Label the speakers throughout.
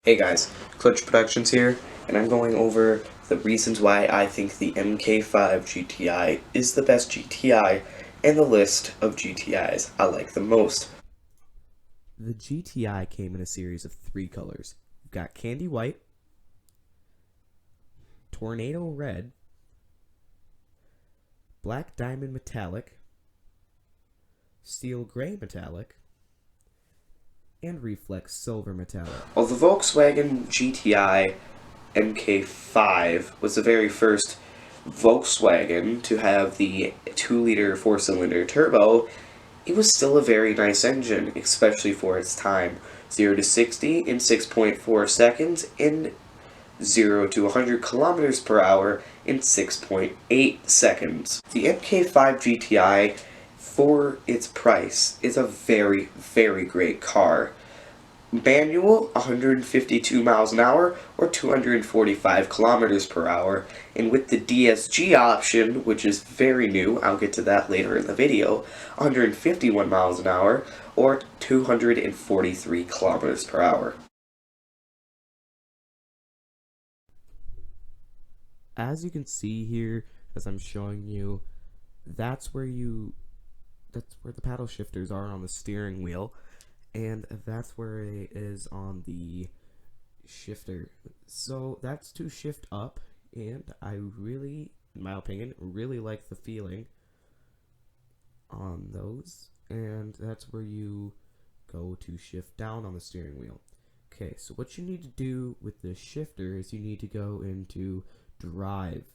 Speaker 1: Hey guys, Clutch Productions here, and I'm going over the reasons why I think the MK5 GTI is the best GTI and the list of GTIs I like the most.
Speaker 2: The GTI came in a series of three colors. You've got candy white, tornado red, black diamond metallic, steel gray metallic, and reflex silver metallic.
Speaker 1: Well, the Volkswagen GTI MK5 was the very first Volkswagen to have the 2-liter 4-cylinder turbo. It was still a very nice engine, especially for its time. 0 to 60 in 6.4 seconds and 0 to 100 kilometers per hour in 6.8 seconds. The MK5 GTI, for its price, is a very, very great car. Manual, 152 miles an hour or 245 kilometers per hour, and with the DSG option, which is very new, I'll get to that later in the video, 151 miles an hour or 243 kilometers per hour.
Speaker 2: As you can see here, as I'm showing you, that's where you that's where the paddle shifters are on the steering wheel, and that's where it is on the shifter. So that's to shift up, and I really, in my opinion, really like the feeling on those, and that's where you go to shift down on the steering wheel. Okay, so what you need to do with the shifter is you need to go into drive.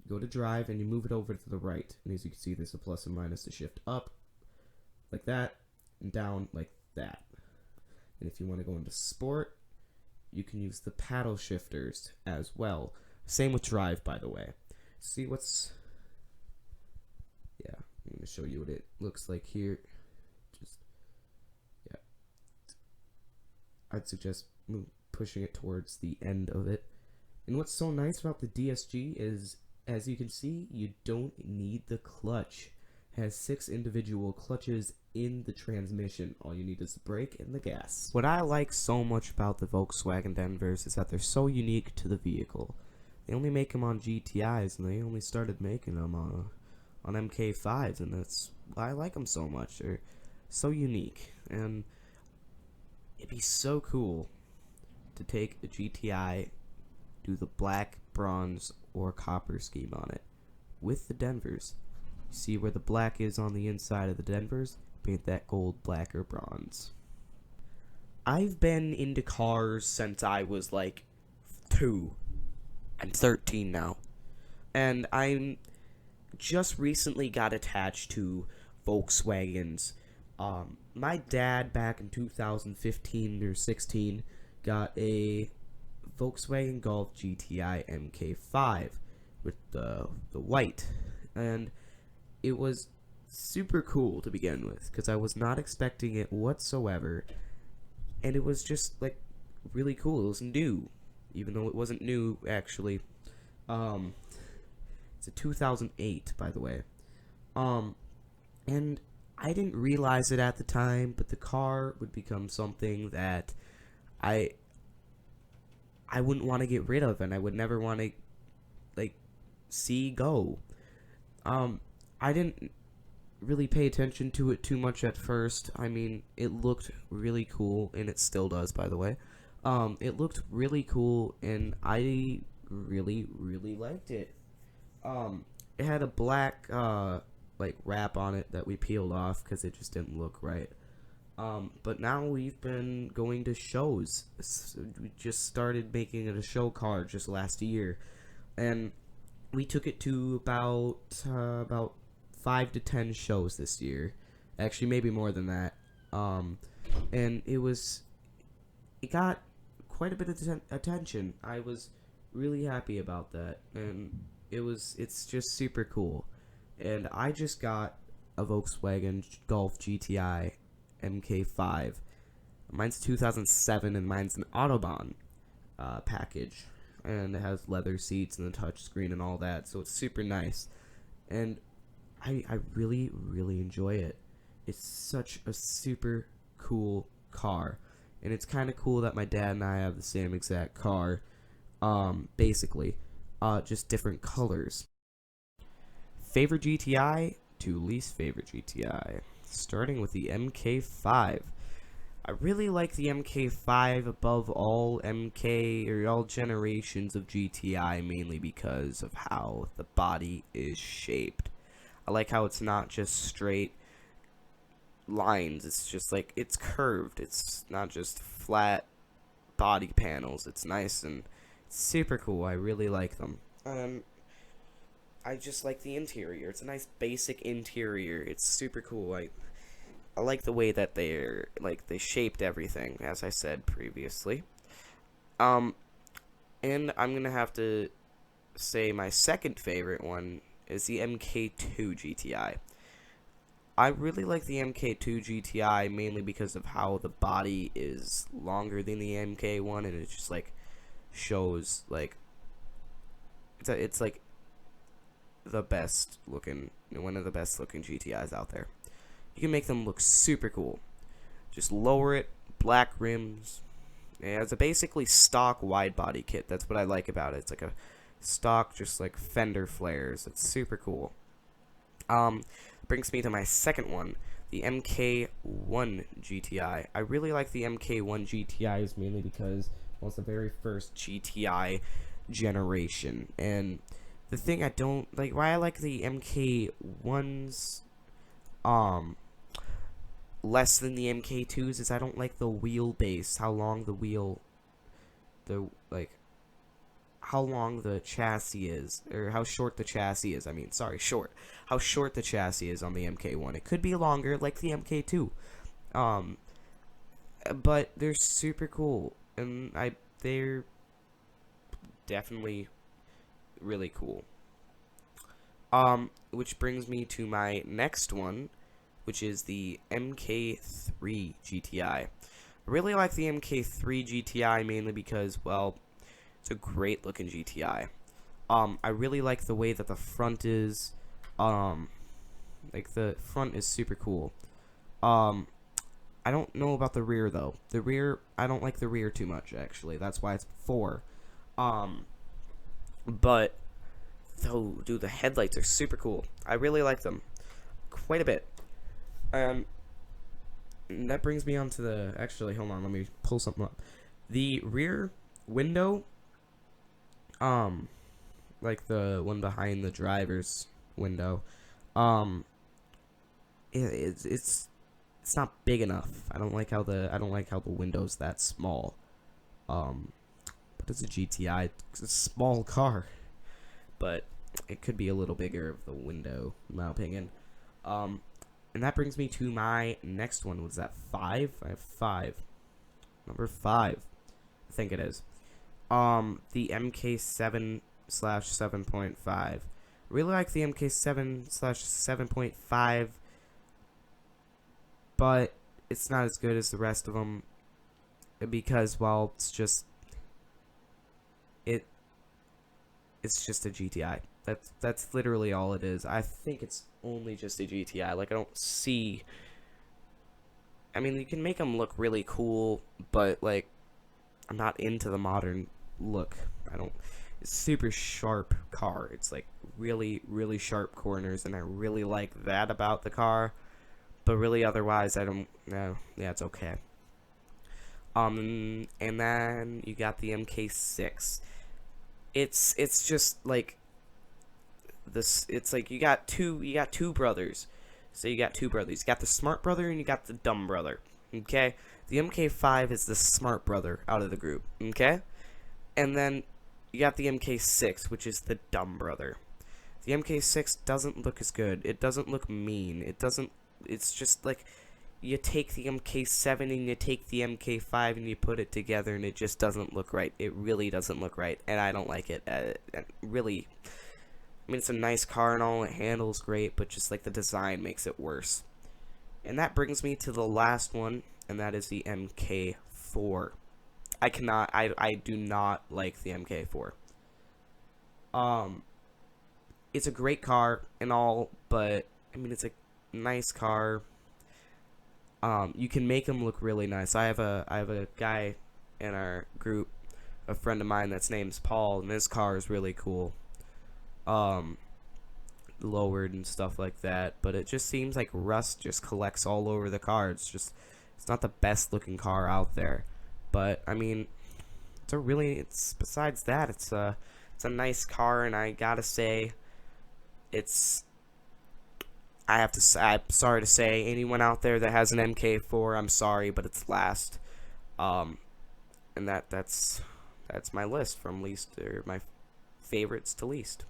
Speaker 2: Go to drive and you move it over to the right, and as you can see, there's a plus and minus to shift up like that and down like that. And if you want to go into sport, you can use the paddle shifters as well. Same with drive, by the way. See what's yeah, I'm going to show you what it looks like here. Just yeah, I'd suggest pushing it towards the end of it. And what's so nice about the DSG is, as you can see, you don't need the clutch. It has 6 individual clutches in the transmission. All you need is the brake and the gas. What I like so much about the Volkswagen Denvers is that they're so unique to the vehicle. They only make them on GTIs, and they only started making them on MK5s, and that's why I like them so much. They're so unique, and it'd be so cool to take a GTI, do the black, bronze, or copper scheme on it with the Denvers. See where the black is on the inside of the Denvers? Paint that gold, black, or bronze. I've been into cars since I was like 2. I'm 13 now. And I'm just recently got attached to Volkswagens. My dad back in 2015 or 16 got a Volkswagen Golf GTI MK5 with the white, and it was super cool to begin with because I was not expecting it whatsoever, and it was just like really cool. It was new, even though it wasn't new actually. Um, it's a 2008, by the way. Um, and I didn't realize it at the time, but the car would become something that I I wouldn't want to get rid of, and I would never want to like see go. Um, I didn't really pay attention to it too much at first. I mean, it looked really cool, and it still does, by the way. It looked really cool, and I really, really liked it. It had a black like wrap on it that we peeled off because it just didn't look right. But now we've been going to shows. We just started making it a show car just last year, and we took it to about 5 to 10 shows this year. Actually, maybe more than that. And it got quite a bit of attention. I was really happy about that, and it's just super cool. And I just got a Volkswagen Golf GTI MK5. Mine's 2007, and mine's an Autobahn package, and it has leather seats and a touch screen and all that, so it's super nice. And I really, really enjoy it. It's such a super cool car. and it's kind of cool that my dad and I have the same exact car. Basically, just different colors. Favorite GTI to least favorite GTI. Starting with the MK5. I really like the MK5 above all MK or all generations of GTI, mainly because of how the body is shaped. I like how it's not just straight lines, it's just like it's curved. It's not just flat body panels. It's nice and super cool. I really like them. I just like the interior. It's a nice basic interior. It's super cool. I like the way that they shaped everything, as I said previously. Um, and I'm gonna have to say my second favorite one is the MK2 GTI. I really like the MK2 GTI mainly because of how the body is longer than the MK1, and it just like shows like it's like the best looking, one of the best looking GTIs out there. You can make them look super cool. Just lower it, black rims. Yeah, it's a basically stock wide body kit. That's what I like about it. It's like a stock, just like fender flares. It's super cool. Brings me to my second one, the MK1 GTI. I really like the MK1 GTIs mainly because it was the very first GTI generation. And the thing I don't like, why I like the MK1s less than the MK2s is I don't like the wheelbase, how long the wheel, how long the chassis is, or how short the chassis is. I mean, sorry, short. How short the chassis is on the MK1. It could be longer, like the MK2. Um, but they're super cool, and they're definitely really cool. Which brings me to my next one, which is the MK3 GTI. I really like the MK3 GTI mainly because, well, it's a great looking GTI. I really like the way that the front is. Like the front is super cool. I don't know about the rear though. The rear, I don't like the rear too much actually. That's why it's 4. But though, dude, the headlights are super cool. I really like them quite a bit. And that brings me on to the. Actually, hold on. Let me pull something up. The rear window, like the one behind the driver's window, um, it's not big enough. I don't like how the window's that small. But it's a GTI. It's a small car, but it could be a little bigger of the window, in my opinion. And that brings me to my next one. Was that 5? I have 5. Number 5, I think it is. The MK7 slash 7.5. Really like the MK7 slash 7.5, but it's not as good as the rest of them because, well, it's just a GTI. That's literally all it is. I think it's only just a GTI. Like, I don't see. I mean, you can make them look really cool, but like, I'm not into the modern look. I don't. It's super sharp car. It's like really, really sharp corners, and I really like that about the car. But really, otherwise, I don't. No, yeah, it's okay. And then you got the MK6. It's just like this. It's like you got two brothers. So you got two brothers. You got the smart brother and you got the dumb brother. Okay, the MK5 is the smart brother out of the group. Okay, and then you got the MK6, which is the dumb brother. The MK6 doesn't look as good. It doesn't look mean. It doesn't. It's just like you take the MK7 and you take the MK5 and you put it together, and it just doesn't look right. It really doesn't look right, and I don't like it. Really, I mean, it's a nice car and all. It handles great, but just like the design makes it worse. And that brings me to the last one, and that is the MK4. I do not like the MK4. It's a great car and all, but I mean, it's a nice car. You can make them look really nice. I have a guy in our group, a friend of mine that's name's Paul, and his car is really cool. Um, Lowered and stuff like that, but it just seems like rust just collects all over the car. It's not the best looking car out there, but I mean, it's besides that, it's a nice car, and I gotta say, it's I'm sorry to say, anyone out there that has an MK4, I'm sorry, but it's last. Um, and that's my list from least, or my favorites to least.